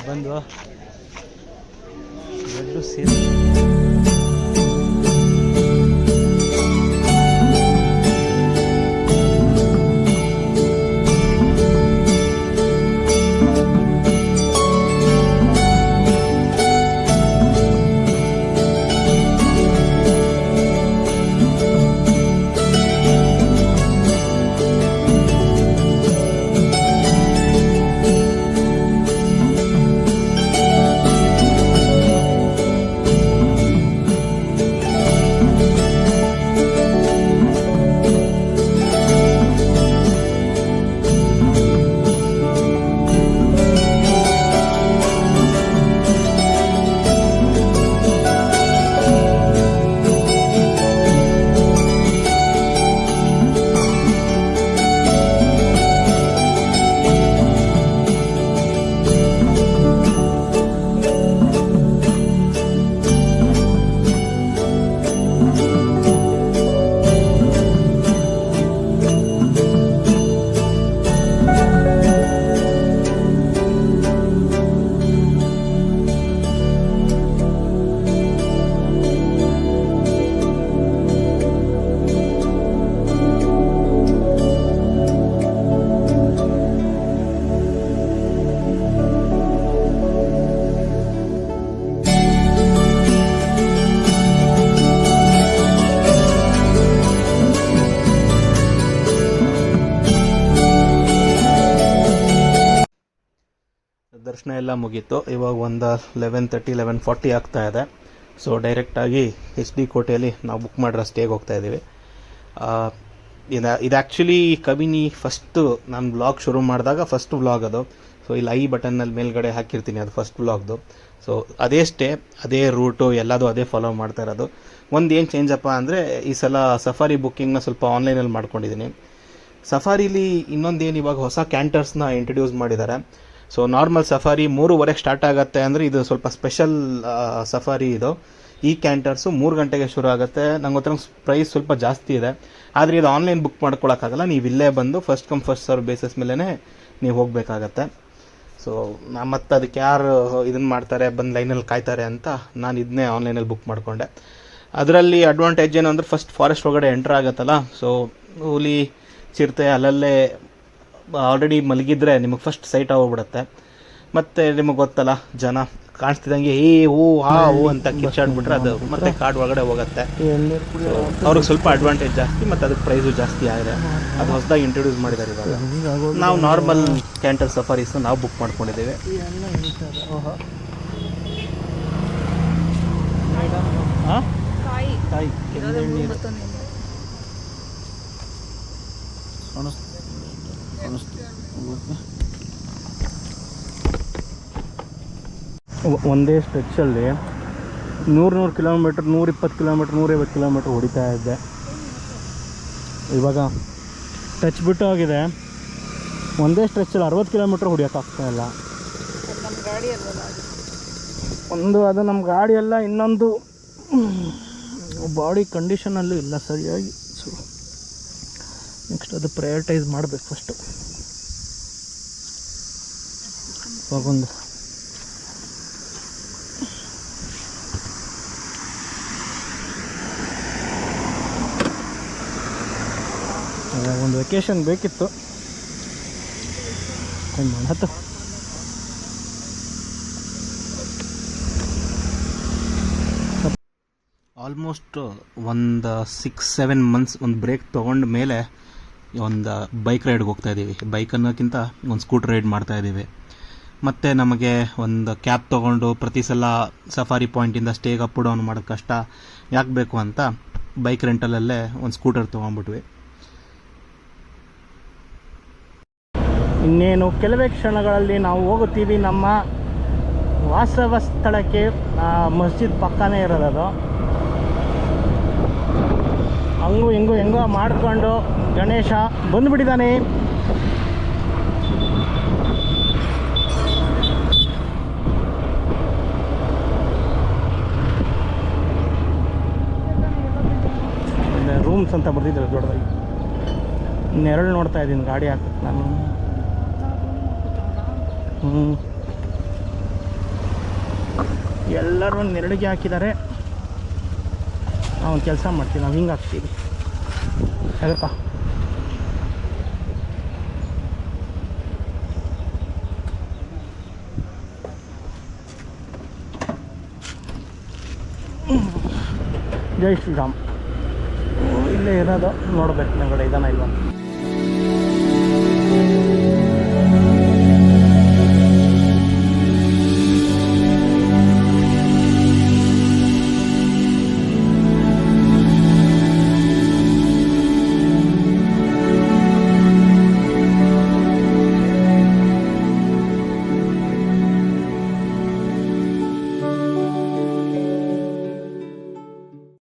ಬಂದು ಎರಡು ಸೇರಿ ದರ್ಶನ ಎಲ್ಲ ಮುಗೀತು. ಇವಾಗ ಒಂದು 11:30 11:40 ಆಗ್ತಾ ಇದೆ. ಸೊ ಡೈರೆಕ್ಟಾಗಿ HD ಕೋಟೆಯಲ್ಲಿ ನಾವು ಬುಕ್ ಮಾಡಿರೋ ಸ್ಟೇಗೆ ಹೋಗ್ತಾ ಇದ್ದೀವಿ. ಇದು ಆ್ಯಕ್ಚುಲಿ ಕಬಿನಿ ಫಸ್ಟು ನಾನು ವ್ಲಾಗ್ ಶುರು ಮಾಡಿದಾಗ ಫಸ್ಟ್ ವ್ಲಾಗ್ ಅದು. ಸೊ ಇಲ್ಲಿ ಐ ಬಟನ್ನಲ್ಲಿ ಮೇಲ್ಗಡೆ ಹಾಕಿರ್ತೀನಿ, ಅದು ಫಸ್ಟ್ ವ್ಲಾಗ್ದು. ಸೊ ಅದೇ ಸ್ಟೇ, ಅದೇ ರೂಟು, ಎಲ್ಲದು ಅದೇ ಫಾಲೋ ಮಾಡ್ತಾ ಇರೋದು. ಒಂದು ಏನು ಚೇಂಜಪ್ಪ ಅಂದರೆ ಈ ಸಲ ಸಫಾರಿ ಬುಕ್ಕಿಂಗ್ನ ಸ್ವಲ್ಪ ಆನ್ಲೈನಲ್ಲಿ ಮಾಡ್ಕೊಂಡಿದ್ದೀನಿ. ಸಫಾರಿಲಿ ಇನ್ನೊಂದೇನು ಇವಾಗ ಹೊಸ ಕ್ಯಾಂಟರ್ಸ್ನ ಇಂಟ್ರಡ್ಯೂಸ್ ಮಾಡಿದ್ದಾರೆ. ಸೊ ನಾರ್ಮಲ್ ಸಫಾರಿ 3:30 ಸ್ಟಾರ್ಟ್ ಆಗುತ್ತೆ ಅಂದರೆ ಇದು ಸ್ವಲ್ಪ ಸ್ಪೆಷಲ್ ಸಫಾರಿ. ಇದು ಈ ಕ್ಯಾಂಟರ್ಸು 3 ಗಂಟೆಗೆ ಶುರು ಆಗುತ್ತೆ. ನಂಗೆ ಗೊತ್ತಿರೋ ಪ್ರೈಸ್ ಸ್ವಲ್ಪ ಜಾಸ್ತಿ ಇದೆ, ಆದರೆ ಇದು ಆನ್ಲೈನ್ ಬುಕ್ ಮಾಡ್ಕೊಳಕ್ಕಾಗಲ್ಲ. ನೀವು ಇಲ್ಲೇ ಬಂದು first come first serve basis ಮೇಲೇ ನೀವು ಹೋಗಬೇಕಾಗತ್ತೆ. ಸೊ ಮತ್ತು ಅದಕ್ಕೆ ಯಾರು ಇದನ್ನು ಮಾಡ್ತಾರೆ ಬಂದು ಲೈನಲ್ಲಿ ಕಾಯ್ತಾರೆ ಅಂತ ನಾನು ಇದನ್ನೇ ಆನ್ಲೈನಲ್ಲಿ ಬುಕ್ ಮಾಡಿಕೊಂಡೆ. ಅದರಲ್ಲಿ ಅಡ್ವಾಂಟೇಜ್ ಏನು ಅಂದರೆ ಫಸ್ಟ್ ಫಾರೆಸ್ಟ್ ಒಳಗಡೆ ಎಂಟ್ರ್ ಆಗುತ್ತಲ್ಲ, ಸೊ ಹುಲಿ ಚಿರತೆ ಅಲ್ಲಲ್ಲೇ ಆಲ್ರೆಡಿ ಮಲಗಿದ್ರೆ ನಿಮಗೆ ಫಸ್ಟ್ ಸೈಟ್ ಆಗೋಗ್ಬಿಡುತ್ತೆ. ಮತ್ತು ನಿಮಗೆ ಗೊತ್ತಲ್ಲ, ಜನ ಕಾಣಿಸ್ತಿದ್ದಂಗೆ ಓ ಅಂತ ಕಿಚ್ಚಾಡ್ಬಿಟ್ರೆ ಅದು ಮತ್ತೆ ಕಾಡು ಒಳಗಡೆ ಹೋಗುತ್ತೆ. ಅವ್ರಿಗೆ ಸ್ವಲ್ಪ ಅಡ್ವಾಂಟೇಜ್ ಜಾಸ್ತಿ ಮತ್ತು ಅದಕ್ಕೆ ಪ್ರೈಸು ಜಾಸ್ತಿ ಆಗಿದೆ. ಅದು ಹೊಸದಾಗಿ ಇಂಟ್ರೊಡ್ಯೂಸ್ ಮಾಡಿದ್ದಾರೆ ಇವಾಗ. ನಾವು ನಾರ್ಮಲ್ ಕ್ಯಾಂಟರ್ ಸಫಾರೀಸ್ನ ನಾವು ಬುಕ್ ಮಾಡ್ಕೊಂಡಿದ್ದೀವಿ. ಒಂದೇ ಸ್ಟ್ರೆಚ್ಚಲ್ಲಿ 100 ಕಿಲೋಮೀಟ್ರ್, 120 ಕಿಲೋಮೀಟ್ರ್, 150 ಕಿಲೋಮೀಟ್ರ್ ಹೊಡಿತಾ ಇದ್ದೆ. ಇವಾಗ ಟಚ್ ಬಿಟ್ಟು ಹೋಗಿದೆ. ಒಂದೇ ಸ್ಟ್ರೆಚ್ಚಲ್ಲಿ 60 ಕಿಲೋಮೀಟ್ರ್ ಹೊಡಿಯೋಕ್ಕಾಗ್ತಾಯಿಲ್ಲ. ಅದು ನಮ್ಮ ಗಾಡಿ ಎಲ್ಲ, ಇನ್ನೊಂದು ಬಾಡಿ ಕಂಡೀಷನಲ್ಲೂ ಇಲ್ಲ ಸರಿಯಾಗಿ. ಸೊ ನೆಕ್ಸ್ಟ್ ಅದು ಪ್ರಯಾರಿಟೈಸ್ ಮಾಡಬೇಕು ಫಸ್ಟು. ಇವಾಗೊಂದು ವೆಕೇಶನ್ ಬೇಕಿತ್ತು, ಮಾಡತ್ತು. ಆಲ್ಮೋಸ್ಟ್ ಒಂದು 6-7 ಮಂತ್ಸ್ ಒಂದು ಬ್ರೇಕ್ ತೊಗೊಂಡ ಮೇಲೆ ಒಂದು ಬೈಕ್ ರೈಡ್ಗೆ ಹೋಗ್ತಾಯಿದ್ದೀವಿ. ಬೈಕ್ ಅನ್ನೋಕ್ಕಿಂತ ಒಂದು ಸ್ಕೂಟರ್ ರೈಡ್ ಮಾಡ್ತಾಯಿದ್ದೀವಿ. ಮತ್ತು ನಮಗೆ ಒಂದು ಕ್ಯಾಬ್ ತೊಗೊಂಡು ಪ್ರತಿ ಸಲ ಸಫಾರಿ ಪಾಯಿಂಟಿಂದ ಸ್ಟೇಗೆ ಅಪ್ ಡೌನ್ ಮಾಡೋದು ಕಷ್ಟ ಯಾಕೆ ಬೇಕು ಅಂತ ಬೈಕ್ ರೆಂಟಲಲ್ಲೇ ಒಂದು ಸ್ಕೂಟರ್ ತೊಗೊಂಡ್ಬಿಟ್ವಿ. ಇನ್ನೇನು ಕೆಲವೇ ಕ್ಷಣಗಳಲ್ಲಿ ನಾವು ಹೋಗುತ್ತೀವಿ ನಮ್ಮ ವಾಸವ ಸ್ಥಳಕ್ಕೆ. ಮಸ್ಜಿದ್ ಪಕ್ಕನೇ ಇರೋದು. ಹಂಗೂ ಹಿಂಗೂ ಹೆಂಗೋ ಮಾಡಿಕೊಂಡು ಗಣೇಶ ಬಂದುಬಿಟ್ಟಿದ್ದಾನೆ. ರೂಮ್ಸ್ ಅಂತ ಬರ್ತಿದ್ದಾರೆ ದೊಡ್ಡದಾಗಿ. ನೆರಳು ನೋಡ್ತಾ ಇದ್ದೀನಿ ಗಾಡಿ ಹಾಕಕ್ಕೆ ನಾನು. ಎಲ್ಲರೂ ನೆರಳಿಗೆ ಹಾಕಿದ್ದಾರೆ. ನಾವು ಕೆಲಸ ಮಾಡ್ತೀವಿ, ನಾವು ಹಿಂಗೆ ಹಾಕ್ತೀವಿ. ಯಾಕಪ್ಪ ಜೈ ಶ್ರೀರಾಮ್. ಇಲ್ಲೇ ಇರೋದು ನೋಡ್ಬೇಕು, ಕೆಳಗಡೆ ಇದಾನ ಇಲ್ವಾ.